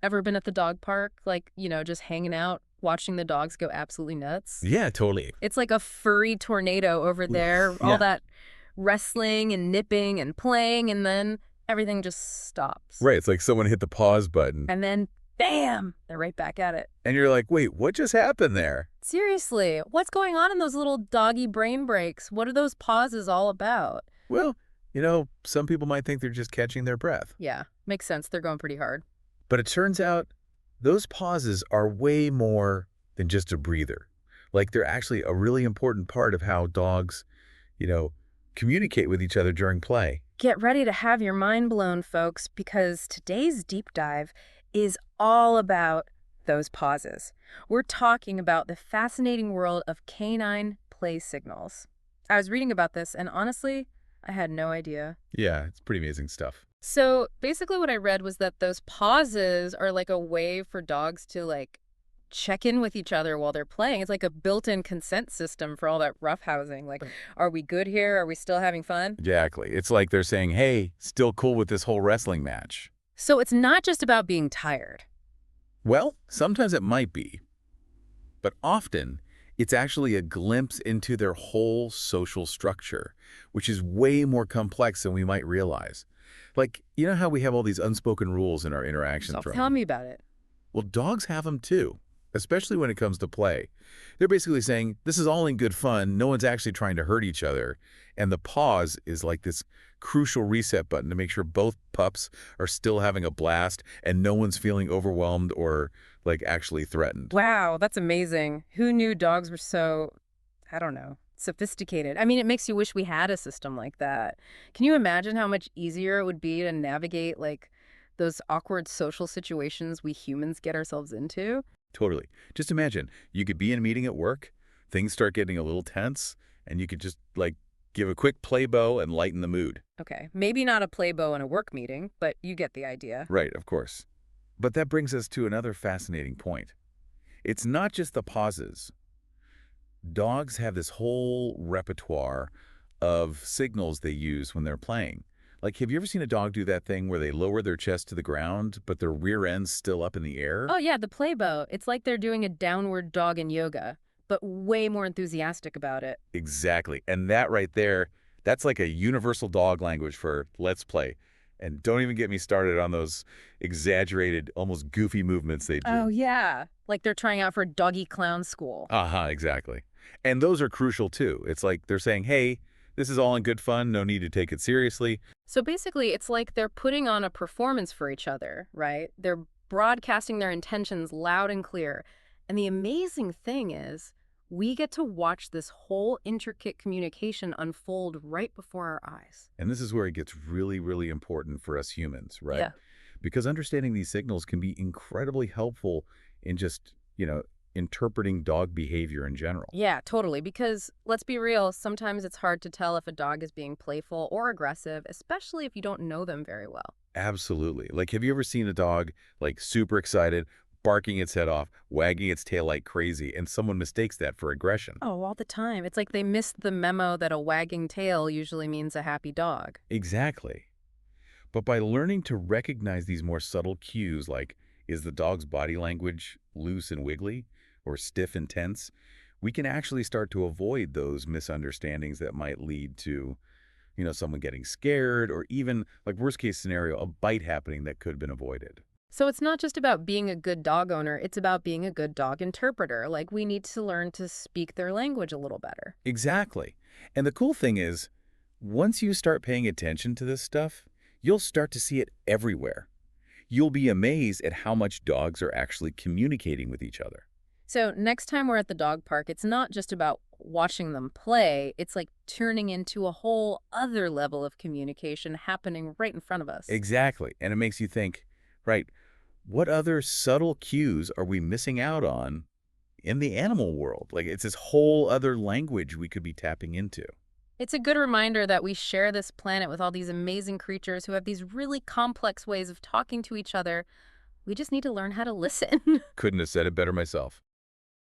Ever been at the dog park, like, just hanging out, watching the dogs go absolutely nuts? Yeah, totally. It's like a furry tornado over there, Oof, all yeah. that wrestling and nipping and playing, and then everything just stops. Right, it's like someone hit the pause button, And then, bam, they're right back at it. and you're like, "Wait, what just happened there?" Seriously, what's going on in those little doggy brain breaks? What are those pauses all about? Well, some people might think they're just catching their breath. Yeah, makes sense. They're going pretty hard. But it turns out those pauses are way more than just a breather. Like, they're actually a really important part of how dogs, you know, communicate with each other during play. Get ready to have your mind blown, folks, because today's deep dive is all about those pauses. We're talking about the fascinating world of canine play signals. I was reading about this, and honestly, I had no idea. Yeah, it's pretty amazing stuff. So basically, what I read was that those pauses are like a way for dogs to check in with each other while they're playing. It's like a built-in consent system for all that roughhousing. Like, are we good here? Are we still having fun? Exactly. It's like they're saying, hey, still cool with this whole wrestling match. So it's not just about being tired. Well, sometimes it might be, but often it's actually a glimpse into their whole social structure, which is way more complex than we might realize. Like, you know how we have all these unspoken rules in our So interactions, tell right? me about it. Well, dogs have them too, especially when it comes to play. They're basically saying, this is all in good fun, no one's actually trying to hurt each other, and the pause is like this crucial reset button to make sure both pups are still having a blast and no one's feeling overwhelmed or, like, actually threatened. Wow, that's amazing. Who knew dogs were so, I don't know, sophisticated? I mean, it makes you wish we had a system like that. Can you imagine how much easier it would be to navigate those awkward social situations we humans get ourselves into? Totally. Just imagine, you could be in a meeting at work, things start getting a little tense, and you could just, like, give a quick play bow and lighten the mood. Okay, maybe not a playbow in a work meeting, but you get the idea. Right, of course. But that brings us to another fascinating point. It's not just the pauses. Dogs have this whole repertoire of signals they use when they're playing. Like, have you ever seen a dog do that thing where they lower their chest to the ground, but their rear end's still up in the air? Oh, yeah, the playbow. It's like they're doing a downward dog in yoga, but way more enthusiastic about it. Exactly. And that right there, that's like a universal dog language for let's play. And don't even get me started on those exaggerated, almost goofy movements they Oh, do. yeah. Like they're trying out for doggy clown school. Aha, exactly. And those are crucial too. It's like they're saying, hey, this is all in good fun, no need to take it seriously. So basically, it's like they're putting on a performance for each other, right? They're broadcasting their intentions loud and clear. And the amazing thing is, we get to watch this whole intricate communication unfold right before our eyes. And this is where it gets really, really important for us humans, right? Yeah. Because understanding these signals can be incredibly helpful in just, interpreting dog behavior in general. Yeah, totally. Because let's be real, sometimes it's hard to tell if a dog is being playful or aggressive, especially if you don't know them very well. Absolutely. Like, have you ever seen a dog, like, super excited, barking its head off, wagging its tail like crazy, and someone mistakes that for aggression? Oh, all the time. It's like they missed the memo that a wagging tail usually means a happy dog. Exactly. But by learning to recognize these more subtle cues, like, is the dog's body language loose and wiggly or stiff and tense, we can actually start to avoid those misunderstandings that might lead to, someone getting scared or even, like, worst case scenario, a bite happening that could have been avoided. So it's not just about being a good dog owner, it's about being a good dog interpreter. Like we need to learn to speak their language a little better. Exactly. And the cool thing is, once you start paying attention to this stuff, you'll start to see it everywhere. You'll be amazed at how much dogs are actually communicating with each other. So next time we're at the dog park, it's not just about watching them play, it's like turning into a whole other level of communication happening right in front of us. Exactly. And it makes you think, right, what other subtle cues are we missing out on in the animal world? Like, it's this whole other language we could be tapping into. It's a good reminder that we share this planet with all these amazing creatures who have these really complex ways of talking to each other. We just need to learn how to listen. Couldn't have said it better myself.